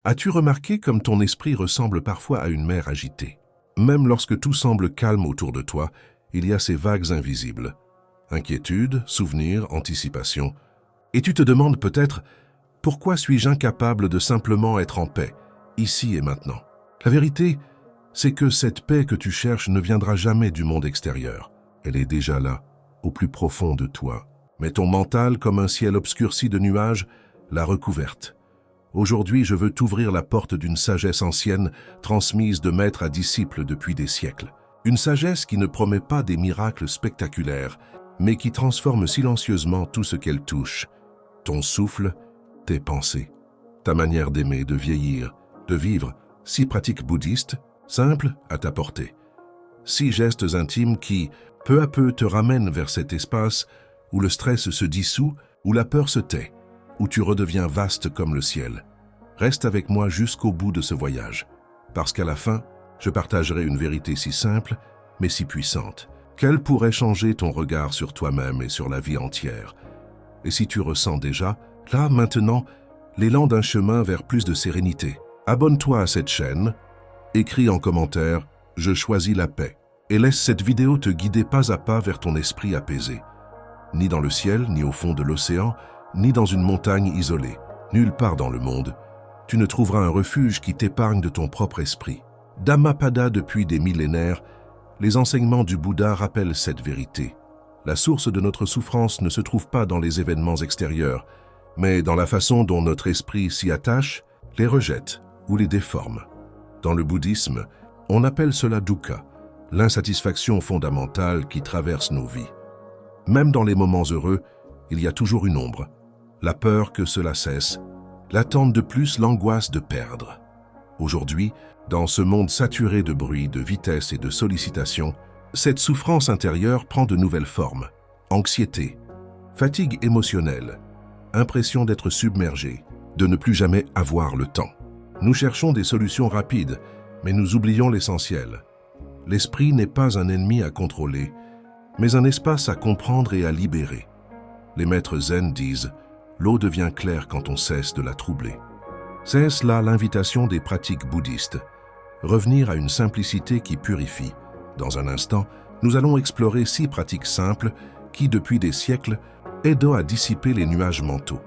As-tu remarqué comme ton esprit ressemble parfois à une mer agitée? Même lorsque tout semble calme autour de toi, il y a ces vagues invisibles. Inquiétude, souvenir, anticipation. Et tu te demandes peut-être, pourquoi suis-je incapable de simplement être en paix, ici et maintenant? La vérité, c'est que cette paix que tu cherches ne viendra jamais du monde extérieur. Elle est déjà là, au plus profond de toi. Mais ton mental, comme un ciel obscurci de nuages, l'a recouverte. Aujourd'hui, je veux t'ouvrir la porte d'une sagesse ancienne, transmise de maître à disciple depuis des siècles. Une sagesse qui ne promet pas des miracles spectaculaires, mais qui transforme silencieusement tout ce qu'elle touche. Ton souffle, tes pensées, ta manière d'aimer, de vieillir, de vivre, 6 pratiques bouddhistes, simples à ta portée. 6 gestes intimes qui, peu à peu, te ramènent vers cet espace où le stress se dissout, où la peur se tait, où tu redeviens vaste comme le ciel. Reste avec moi jusqu'au bout de ce voyage, parce qu'à la fin, je partagerai une vérité si simple, mais si puissante, qu'elle pourrait changer ton regard sur toi-même et sur la vie entière. Et si tu ressens déjà, là, maintenant, l'élan d'un chemin vers plus de sérénité, abonne-toi à cette chaîne, écris en commentaire « Je choisis la paix » et laisse cette vidéo te guider pas à pas vers ton esprit apaisé. Ni dans le ciel, ni au fond de l'océan, ni dans une montagne isolée, nulle part dans le monde, tu ne trouveras un refuge qui t'épargne de ton propre esprit. Dhammapada depuis des millénaires, les enseignements du Bouddha rappellent cette vérité. La source de notre souffrance ne se trouve pas dans les événements extérieurs, mais dans la façon dont notre esprit s'y attache, les rejette ou les déforme. Dans le bouddhisme, on appelle cela dukkha, l'insatisfaction fondamentale qui traverse nos vies. Même dans les moments heureux, il y a toujours une ombre. La peur que cela cesse, l'attente de plus, l'angoisse de perdre. Aujourd'hui, dans ce monde saturé de bruit, de vitesse et de sollicitations, cette souffrance intérieure prend de nouvelles formes. Anxiété, fatigue émotionnelle, impression d'être submergé, de ne plus jamais avoir le temps. Nous cherchons des solutions rapides, mais nous oublions l'essentiel. L'esprit n'est pas un ennemi à contrôler, mais un espace à comprendre et à libérer. Les maîtres zen disent « l'eau devient claire quand on cesse de la troubler ». C'est là l'invitation des pratiques bouddhistes. Revenir à une simplicité qui purifie. Dans un instant, nous allons explorer 6 pratiques simples qui, depuis des siècles, aident à dissiper les nuages mentaux.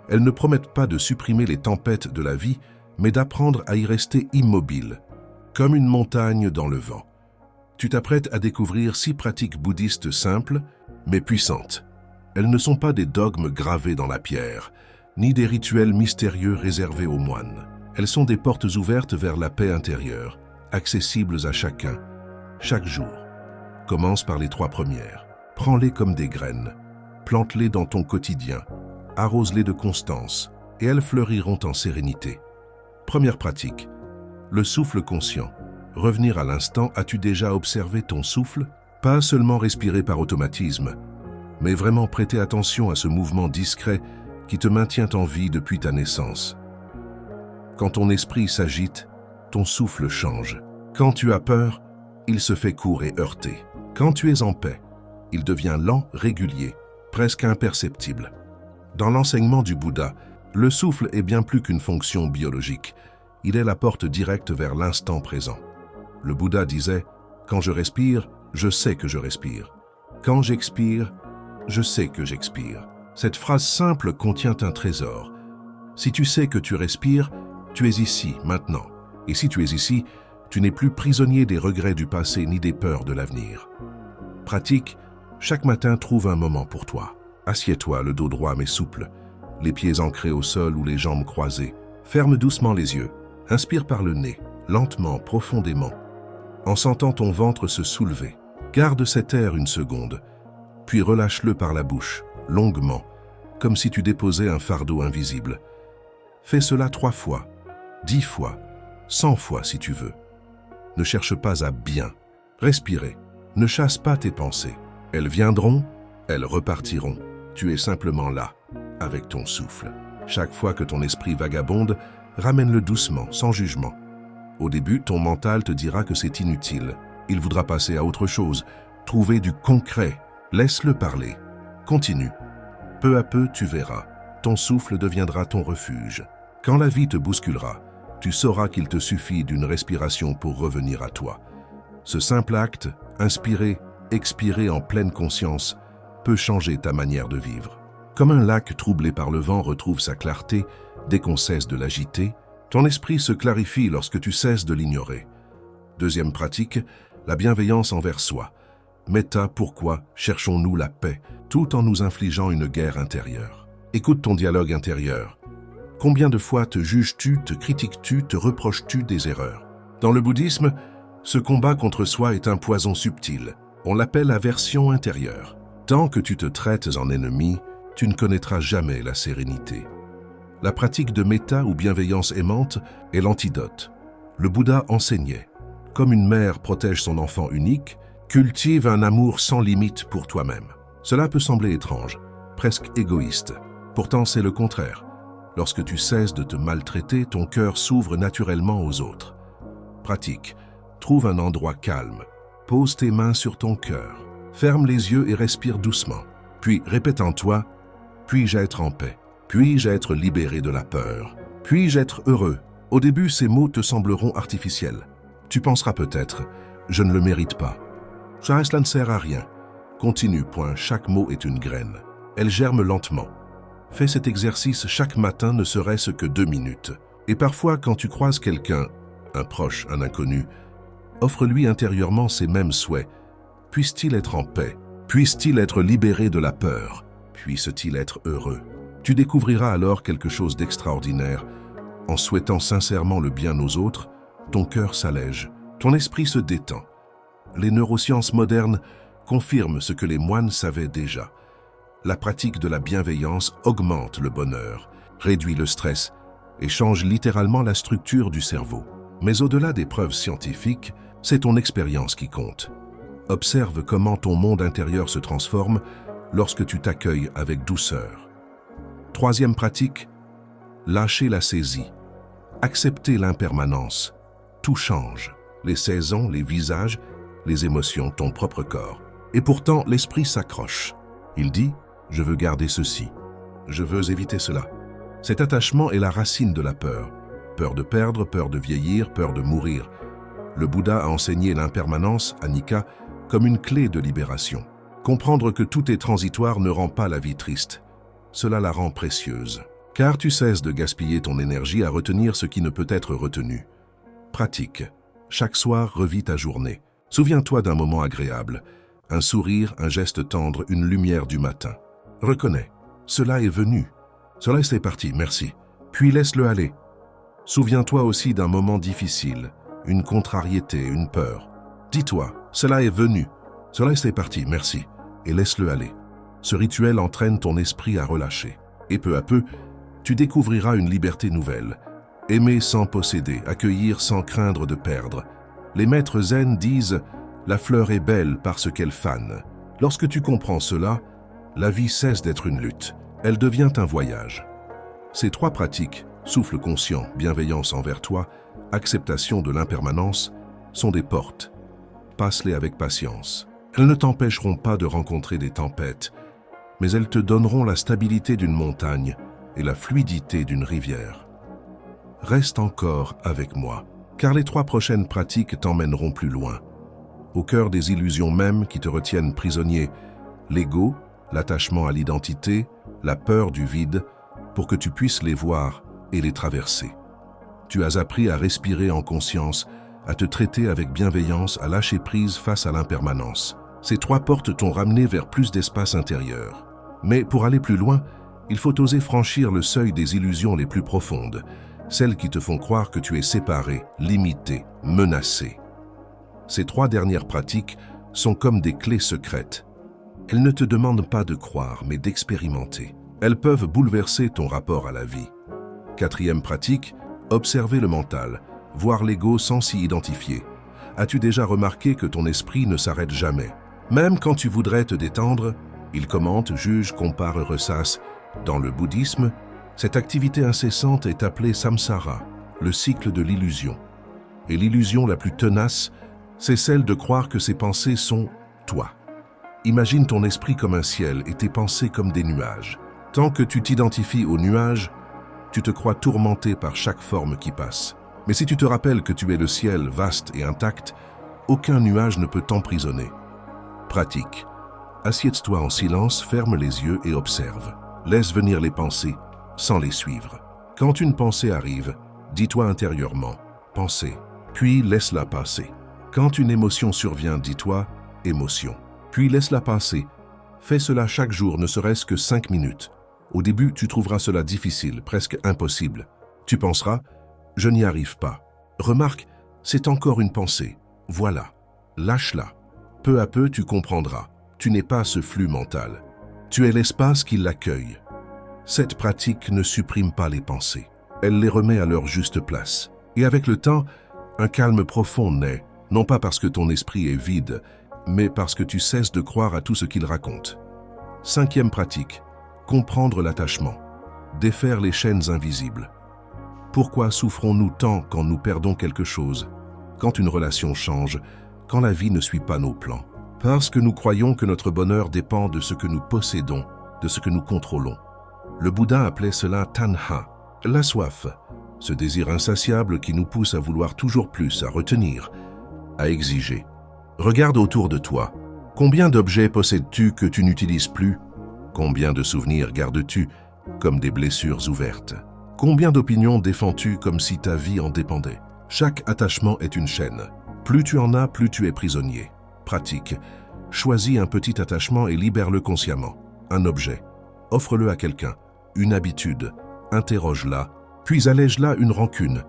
Elles ne promettent pas de supprimer les tempêtes de la vie, mais d'apprendre à y rester immobile, comme une montagne dans le vent. Tu t'apprêtes à découvrir 6 pratiques bouddhistes simples, mais puissantes. Elles ne sont pas des dogmes gravés dans la pierre, ni des rituels mystérieux réservés aux moines. Elles sont des portes ouvertes vers la paix intérieure, accessibles à chacun, chaque jour. Commence par les 3 premières. Prends-les comme des graines, plante-les dans ton quotidien, arrose-les de constance, et elles fleuriront en sérénité. Première pratique, le souffle conscient. Revenir à l'instant, as-tu déjà observé ton souffle? Pas seulement respirer par automatisme, mais vraiment prêter attention à ce mouvement discret qui te maintient en vie depuis ta naissance. Quand ton esprit s'agite, ton souffle change. Quand tu as peur, il se fait court et heurté. Quand tu es en paix, il devient lent, régulier, presque imperceptible. Dans l'enseignement du Bouddha, le souffle est bien plus qu'une fonction biologique. Il est la porte directe vers l'instant présent. Le Bouddha disait « Quand je respire, je sais que je respire. Quand j'expire, je sais que j'expire. » Cette phrase simple contient un trésor. Si tu sais que tu respires, tu es ici, maintenant. Et si tu es ici, tu n'es plus prisonnier des regrets du passé ni des peurs de l'avenir. Pratique, chaque matin trouve un moment pour toi. Assieds-toi, le dos droit mais souple, les pieds ancrés au sol ou les jambes croisées. Ferme doucement les yeux. Inspire par le nez, lentement, profondément, en sentant ton ventre se soulever. Garde cet air une seconde, puis relâche-le par la bouche, longuement, comme si tu déposais un fardeau invisible. Fais cela 3 fois, 10 fois, 100 fois si tu veux. Ne cherche pas à bien respirer. Ne chasse pas tes pensées. Elles viendront, elles repartiront. Tu es simplement là, avec ton souffle. Chaque fois que ton esprit vagabonde, ramène-le doucement, sans jugement. Au début, ton mental te dira que c'est inutile. Il voudra passer à autre chose, trouver du concret. Laisse-le parler. Continue. Peu à peu, tu verras. Ton souffle deviendra ton refuge. Quand la vie te bousculera, tu sauras qu'il te suffit d'une respiration pour revenir à toi. Ce simple acte, inspirer, expirer en pleine conscience, peut changer ta manière de vivre. Comme un lac troublé par le vent retrouve sa clarté dès qu'on cesse de l'agiter, ton esprit se clarifie lorsque tu cesses de l'ignorer. Deuxième pratique, la bienveillance envers soi. Metta, pourquoi cherchons-nous la paix tout en nous infligeant une guerre intérieure? Écoute ton dialogue intérieur. Combien de fois te juges-tu, te critiques-tu, te reproches-tu des erreurs? Dans le bouddhisme, ce combat contre soi est un poison subtil. On l'appelle aversion intérieure. Tant que tu te traites en ennemi, tu ne connaîtras jamais la sérénité. La pratique de méta ou bienveillance aimante est l'antidote. Le Bouddha enseignait, comme une mère protège son enfant unique, cultive un amour sans limite pour toi-même. Cela peut sembler étrange, presque égoïste. Pourtant, c'est le contraire. Lorsque tu cesses de te maltraiter, ton cœur s'ouvre naturellement aux autres. Pratique. Trouve un endroit calme. Pose tes mains sur ton cœur. Ferme les yeux et respire doucement. Puis répète en toi, « Puis-je être en paix? Puis-je être libéré de la peur? Puis-je être heureux ?» Au début, ces mots te sembleront artificiels. Tu penseras peut-être, « Je ne le mérite pas. » Cela ne sert à rien. Continue, point. Chaque mot est une graine. Elle germe lentement. Fais cet exercice chaque matin, ne serait-ce que 2 minutes. Et parfois, quand tu croises quelqu'un, un proche, un inconnu, offre-lui intérieurement ces mêmes souhaits. Puisse-t-il être en paix? Puisse-t-il être libéré de la peur? Puisse-t-il être heureux? Tu découvriras alors quelque chose d'extraordinaire. En souhaitant sincèrement le bien aux autres, ton cœur s'allège, ton esprit se détend. Les neurosciences modernes confirment ce que les moines savaient déjà. La pratique de la bienveillance augmente le bonheur, réduit le stress et change littéralement la structure du cerveau. Mais au-delà des preuves scientifiques, c'est ton expérience qui compte. Observe comment ton monde intérieur se transforme lorsque tu t'accueilles avec douceur. Troisième pratique, lâcher la saisie. Accepter l'impermanence. Tout change. Les saisons, les visages, les émotions, ton propre corps. Et pourtant, l'esprit s'accroche. Il dit, « Je veux garder ceci. Je veux éviter cela. » Cet attachement est la racine de la peur. Peur de perdre, peur de vieillir, peur de mourir. Le Bouddha a enseigné l'impermanence, anicca, comme une clé de libération. Comprendre que tout est transitoire ne rend pas la vie triste. Cela la rend précieuse. Car tu cesses de gaspiller ton énergie à retenir ce qui ne peut être retenu. Pratique. Chaque soir, revis ta journée. Souviens-toi d'un moment agréable. Un sourire, un geste tendre, une lumière du matin. Reconnais. Cela est venu. Cela c'est parti, merci. Puis laisse-le aller. Souviens-toi aussi d'un moment difficile, une contrariété, une peur. Dis-toi, cela est venu. Cela c'est parti, merci. Et laisse-le aller. Ce rituel entraîne ton esprit à relâcher. Et peu à peu, tu découvriras une liberté nouvelle. Aimer sans posséder, accueillir sans craindre de perdre. Les maîtres zen disent « La fleur est belle parce qu'elle fane ». Lorsque tu comprends cela, la vie cesse d'être une lutte. Elle devient un voyage. Ces 3 pratiques, souffle conscient, bienveillance envers toi, acceptation de l'impermanence, sont des portes. Passe-les avec patience. Elles ne t'empêcheront pas de rencontrer des tempêtes, mais elles te donneront la stabilité d'une montagne et la fluidité d'une rivière. Reste encore avec moi, car les 3 prochaines pratiques t'emmèneront plus loin. Au cœur des illusions mêmes qui te retiennent prisonnier, l'ego, l'attachement à l'identité, la peur du vide, pour que tu puisses les voir et les traverser. Tu as appris à respirer en conscience, à te traiter avec bienveillance, à lâcher prise face à l'impermanence. Ces 3 portes t'ont ramené vers plus d'espace intérieur. Mais pour aller plus loin, il faut oser franchir le seuil des illusions les plus profondes, celles qui te font croire que tu es séparé, limité, menacé. Ces 3 dernières pratiques sont comme des clés secrètes. Elles ne te demandent pas de croire, mais d'expérimenter. Elles peuvent bouleverser ton rapport à la vie. 4e pratique, observer le mental, voir l'ego sans s'y identifier. As-tu déjà remarqué que ton esprit ne s'arrête jamais? Même quand tu voudrais te détendre, il commente, juge, compare, ressasse. Dans le bouddhisme, cette activité incessante est appelée samsara, le cycle de l'illusion. Et l'illusion la plus tenace, c'est celle de croire que ces pensées sont toi. Imagine ton esprit comme un ciel et tes pensées comme des nuages. Tant que tu t'identifies aux nuages, tu te crois tourmenté par chaque forme qui passe. Mais si tu te rappelles que tu es le ciel vaste et intact, aucun nuage ne peut t'emprisonner. Pratique. Assieds-toi en silence, ferme les yeux et observe. Laisse venir les pensées, sans les suivre. Quand une pensée arrive, dis-toi intérieurement « pensée », puis laisse-la passer. Quand une émotion survient, dis-toi « émotion », puis laisse-la passer. Fais cela chaque jour, ne serait-ce que 5 minutes. Au début, tu trouveras cela difficile, presque impossible. Tu penseras « je n'y arrive pas ». Remarque, c'est encore une pensée. Voilà, lâche-la. Peu à peu, tu comprendras. Tu n'es pas ce flux mental. Tu es l'espace qui l'accueille. Cette pratique ne supprime pas les pensées. Elle les remet à leur juste place. Et avec le temps, un calme profond naît, non pas parce que ton esprit est vide, mais parce que tu cesses de croire à tout ce qu'il raconte. 5e pratique, comprendre l'attachement, défaire les chaînes invisibles. Pourquoi souffrons-nous tant quand nous perdons quelque chose, quand une relation change, quand la vie ne suit pas nos plans? Parce que nous croyons que notre bonheur dépend de ce que nous possédons, de ce que nous contrôlons. Le Bouddha appelait cela tanha, la soif, ce désir insatiable qui nous pousse à vouloir toujours plus, à retenir, à exiger. Regarde autour de toi. Combien d'objets possèdes-tu que tu n'utilises plus? Combien de souvenirs gardes-tu comme des blessures ouvertes? Combien d'opinions défends-tu comme si ta vie en dépendait? Chaque attachement est une chaîne. Plus tu en as, plus tu es prisonnier. Pratique. Choisis un petit attachement et libère-le consciemment. Un objet. Offre-le à quelqu'un. Une habitude. Interroge-la. Puis allège-la une rancune.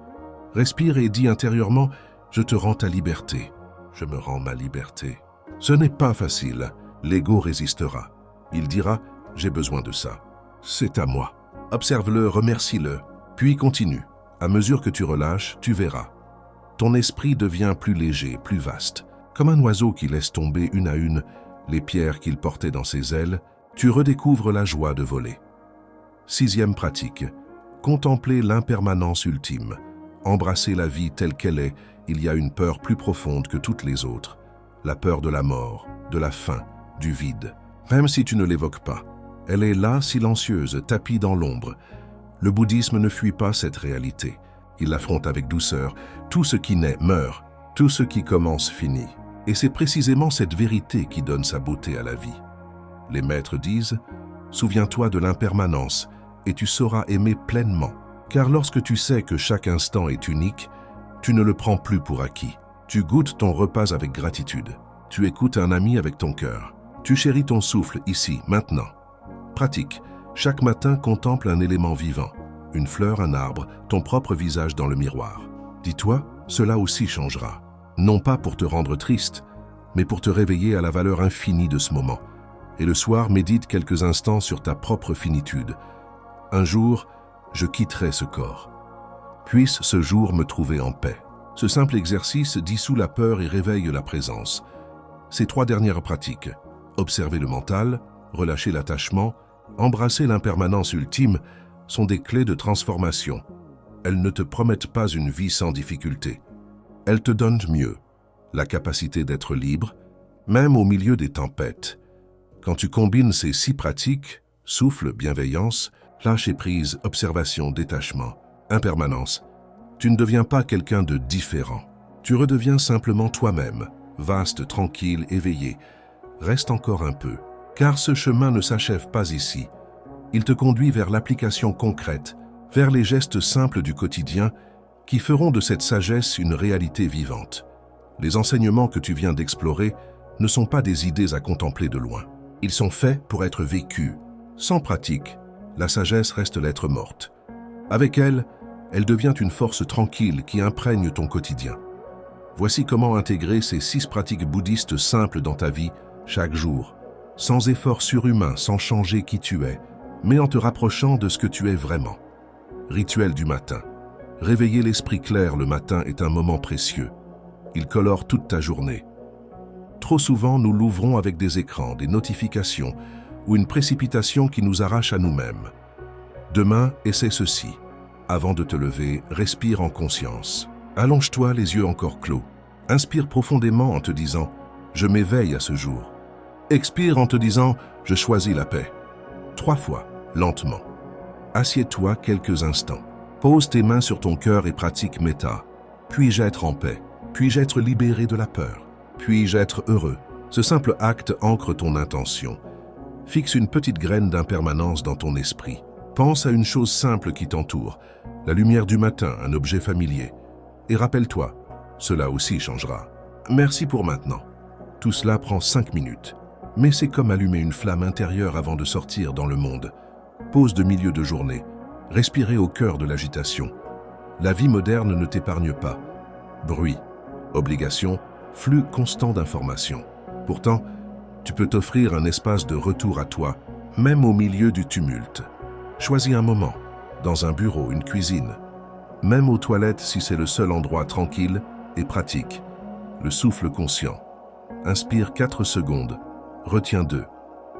Respire et dis intérieurement « Je te rends ta liberté. Je me rends ma liberté. » Ce n'est pas facile. L'ego résistera. Il dira « J'ai besoin de ça. C'est à moi. » Observe-le, remercie-le. Puis continue. À mesure que tu relâches, tu verras. Ton esprit devient plus léger, plus vaste. Comme un oiseau qui laisse tomber une à une les pierres qu'il portait dans ses ailes, tu redécouvres la joie de voler. 6e pratique. Contempler l'impermanence ultime. Embrasser la vie telle qu'elle est, il y a une peur plus profonde que toutes les autres. La peur de la mort, de la faim, du vide. Même si tu ne l'évoques pas, elle est là, silencieuse, tapie dans l'ombre. Le bouddhisme ne fuit pas cette réalité. Il l'affronte avec douceur. Tout ce qui naît meurt, tout ce qui commence finit. Et c'est précisément cette vérité qui donne sa beauté à la vie. Les maîtres disent « Souviens-toi de l'impermanence et tu sauras aimer pleinement. Car lorsque tu sais que chaque instant est unique, tu ne le prends plus pour acquis. Tu goûtes ton repas avec gratitude. Tu écoutes un ami avec ton cœur. Tu chéris ton souffle ici, maintenant. » Pratique. Chaque matin, contemple un élément vivant. Une fleur, un arbre, ton propre visage dans le miroir. Dis-toi, cela aussi changera. Non pas pour te rendre triste, mais pour te réveiller à la valeur infinie de ce moment. Et le soir, médite quelques instants sur ta propre finitude. Un jour, je quitterai ce corps. Puisse ce jour me trouver en paix. Ce simple exercice dissout la peur et réveille la présence. Ces 3 dernières pratiques, observer le mental, relâcher l'attachement, embrasser l'impermanence ultime, sont des clés de transformation. Elles ne te promettent pas une vie sans difficulté. Elles te donnent mieux, la capacité d'être libre, même au milieu des tempêtes. Quand tu combines ces 6 pratiques, souffle, bienveillance, lâcher prise, observation, détachement, impermanence, tu ne deviens pas quelqu'un de différent. Tu redeviens simplement toi-même, vaste, tranquille, éveillé. Reste encore un peu, car ce chemin ne s'achève pas ici. Il te conduit vers l'application concrète, vers les gestes simples du quotidien qui feront de cette sagesse une réalité vivante. Les enseignements que tu viens d'explorer ne sont pas des idées à contempler de loin. Ils sont faits pour être vécus. Sans pratique, la sagesse reste lettre morte. Avec elle, elle devient une force tranquille qui imprègne ton quotidien. Voici comment intégrer ces 6 pratiques bouddhistes simples dans ta vie chaque jour, sans effort surhumain, sans changer qui tu es, mais en te rapprochant de ce que tu es vraiment. Rituel du matin. Réveiller l'esprit clair le matin est un moment précieux. Il colore toute ta journée. Trop souvent, nous l'ouvrons avec des écrans, des notifications ou une précipitation qui nous arrache à nous-mêmes. Demain, essaie ceci. Avant de te lever, respire en conscience. Allonge-toi les yeux encore clos. Inspire profondément en te disant « Je m'éveille à ce jour ». Expire en te disant « Je choisis la paix ». 3 fois, lentement. Assieds-toi quelques instants. Pose tes mains sur ton cœur et pratique méta. Puis-je être en paix? Puis-je être libéré de la peur? Puis-je être heureux? Ce simple acte ancre ton intention. Fixe une petite graine d'impermanence dans ton esprit. Pense à une chose simple qui t'entoure, la lumière du matin, un objet familier. Et rappelle-toi, cela aussi changera. Merci pour maintenant. Tout cela prend 5 minutes. Mais c'est comme allumer une flamme intérieure avant de sortir dans le monde. Pause de milieu de journée. Respirez au cœur de l'agitation. La vie moderne ne t'épargne pas. Bruit, obligation, flux constant d'informations. Pourtant, tu peux t'offrir un espace de retour à toi, même au milieu du tumulte. Choisis un moment, dans un bureau, une cuisine, même aux toilettes si c'est le seul endroit tranquille et pratique. Le souffle conscient. Inspire 4 secondes, retiens 2,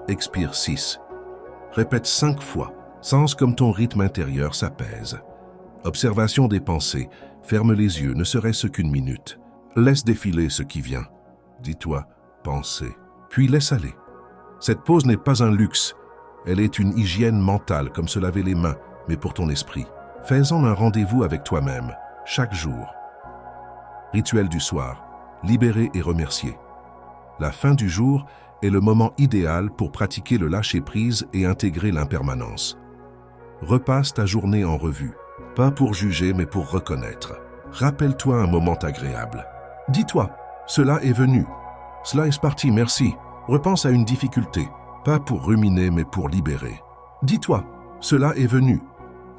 expire 6. Répète 5 fois, sens comme ton rythme intérieur s'apaise. Observation des pensées, ferme les yeux, ne serait-ce qu'une minute. Laisse défiler ce qui vient. Dis-toi, pensez, puis laisse aller. Cette pause n'est pas un luxe, elle est une hygiène mentale, comme se laver les mains, mais pour ton esprit. Fais-en un rendez-vous avec toi-même, chaque jour. Rituel du soir, libérer et remercier. La fin du jour est le moment idéal pour pratiquer le lâcher-prise et intégrer l'impermanence. Repasse ta journée en revue, pas pour juger mais pour reconnaître. Rappelle-toi un moment agréable. Dis-toi, cela est venu. Cela est parti, merci. Repense à une difficulté, pas pour ruminer mais pour libérer. Dis-toi, cela est venu.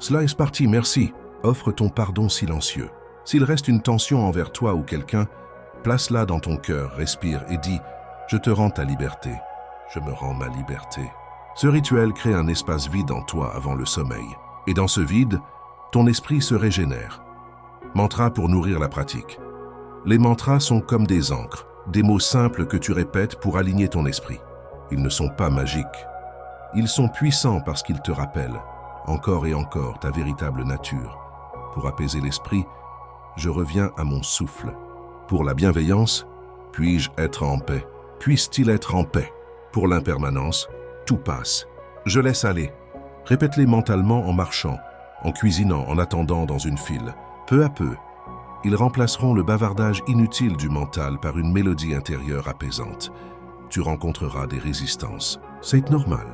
Cela est parti, merci. Offre ton pardon silencieux. S'il reste une tension envers toi ou quelqu'un, place-la dans ton cœur, respire et dis « Je te rends ta liberté. Je me rends ma liberté. » Ce rituel crée un espace vide en toi avant le sommeil. Et dans ce vide, ton esprit se régénère. Mantra pour nourrir la pratique. Les mantras sont comme des encres, des mots simples que tu répètes pour aligner ton esprit. Ils ne sont pas magiques. Ils sont puissants parce qu'ils te rappellent, encore et encore, ta véritable nature. Pour apaiser l'esprit, je reviens à mon souffle. Pour la bienveillance, puis-je être en paix? Puisse-t-il être en paix? Pour l'impermanence, tout passe. Je laisse aller. Répète-les mentalement en marchant, en cuisinant, en attendant dans une file. Peu à peu, ils remplaceront le bavardage inutile du mental par une mélodie intérieure apaisante. Tu rencontreras des résistances. C'est normal.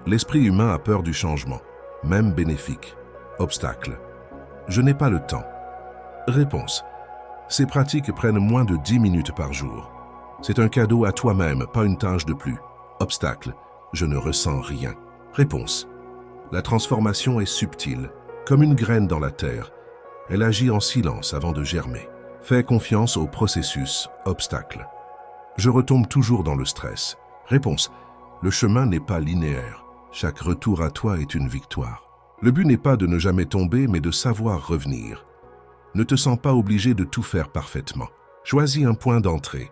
L'esprit humain a peur du changement, même bénéfique. Obstacle. Je n'ai pas le temps. Réponse. Ces pratiques prennent moins de 10 minutes par jour. C'est un cadeau à toi-même, pas une tâche de plus. Obstacle. Je ne ressens rien. Réponse. La transformation est subtile, comme une graine dans la terre. Elle agit en silence avant de germer. Fais confiance au processus. Obstacle. Je retombe toujours dans le stress. Réponse. Le chemin n'est pas linéaire. Chaque retour à toi est une victoire. Le but n'est pas de ne jamais tomber, mais de savoir revenir. Ne te sens pas obligé de tout faire parfaitement. Choisis un point d'entrée,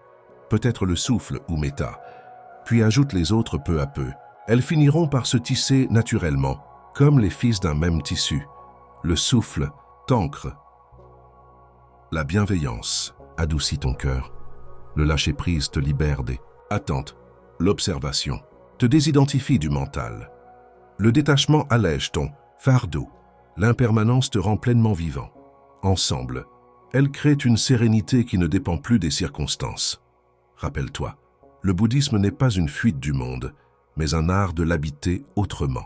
peut-être le souffle ou méta, puis ajoute les autres peu à peu. Elles finiront par se tisser naturellement, comme les fils d'un même tissu. Le souffle t'ancre. La bienveillance adoucit ton cœur. Le lâcher-prise te libère des attentes. L'observation te désidentifie du mental. Le détachement allège ton fardeau. L'impermanence te rend pleinement vivant. Ensemble, elles créent une sérénité qui ne dépend plus des circonstances. Rappelle-toi, le bouddhisme n'est pas une fuite du monde, mais un art de l'habiter autrement.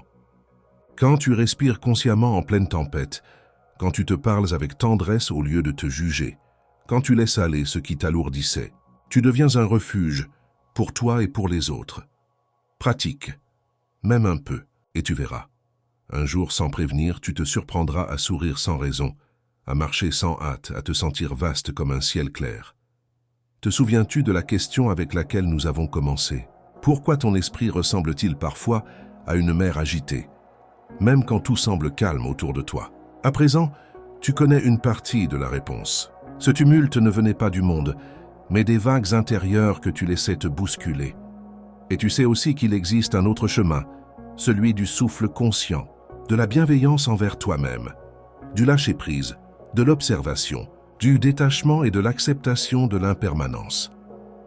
Quand tu respires consciemment en pleine tempête, quand tu te parles avec tendresse au lieu de te juger, quand tu laisses aller ce qui t'alourdissait, tu deviens un refuge pour toi et pour les autres. Pratique, même un peu, et tu verras. Un jour, sans prévenir, tu te surprendras à sourire sans raison, à marcher sans hâte, à te sentir vaste comme un ciel clair. Te souviens-tu de la question avec laquelle nous avons commencé? Pourquoi ton esprit ressemble-t-il parfois à une mer agitée, même quand tout semble calme autour de toi? À présent, tu connais une partie de la réponse. Ce tumulte ne venait pas du monde, mais des vagues intérieures que tu laissais te bousculer. Et tu sais aussi qu'il existe un autre chemin, celui du souffle conscient, de la bienveillance envers toi-même, du lâcher-prise, de l'observation, du détachement et de l'acceptation de l'impermanence.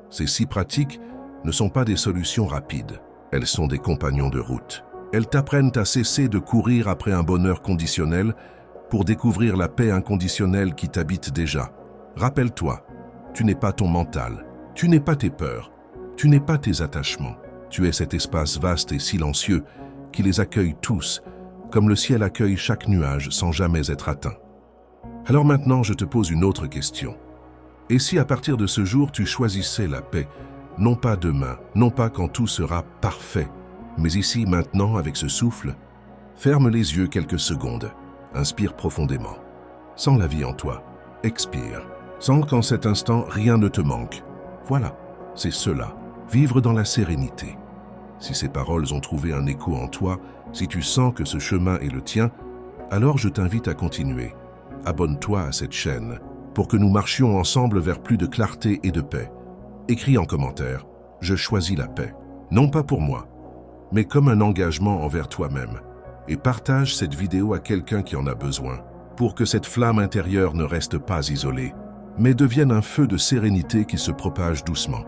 Ces 6 pratiques ne sont pas des solutions rapides, elles sont des compagnons de route. Elles t'apprennent à cesser de courir après un bonheur conditionnel pour découvrir la paix inconditionnelle qui t'habite déjà. Rappelle-toi, tu n'es pas ton mental, tu n'es pas tes peurs, tu n'es pas tes attachements. Tu es cet espace vaste et silencieux qui les accueille tous, comme le ciel accueille chaque nuage sans jamais être atteint. Alors maintenant, je te pose une autre question. Et si à partir de ce jour, tu choisissais la paix, non pas demain, non pas quand tout sera parfait, mais ici, maintenant, avec ce souffle, ferme les yeux quelques secondes, inspire profondément. Sens la vie en toi, expire. Sens qu'en cet instant, rien ne te manque. Voilà, c'est cela, vivre dans la sérénité. Si ces paroles ont trouvé un écho en toi, si tu sens que ce chemin est le tien, alors je t'invite à continuer. Abonne-toi à cette chaîne pour que nous marchions ensemble vers plus de clarté et de paix. Écris en commentaire « Je choisis la paix », non pas pour moi, mais comme un engagement envers toi-même. Et partage cette vidéo à quelqu'un qui en a besoin, pour que cette flamme intérieure ne reste pas isolée, mais devienne un feu de sérénité qui se propage doucement.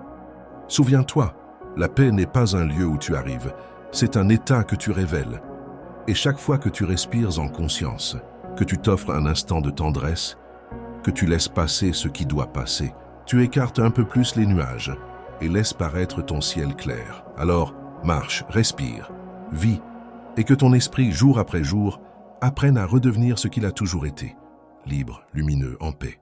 Souviens-toi, la paix n'est pas un lieu où tu arrives, c'est un état que tu révèles. Et chaque fois que tu respires en conscience, que tu t'offres un instant de tendresse, que tu laisses passer ce qui doit passer, tu écartes un peu plus les nuages et laisses paraître ton ciel clair. Alors, marche, respire, vis, et que ton esprit, jour après jour, apprenne à redevenir ce qu'il a toujours été, libre, lumineux, en paix.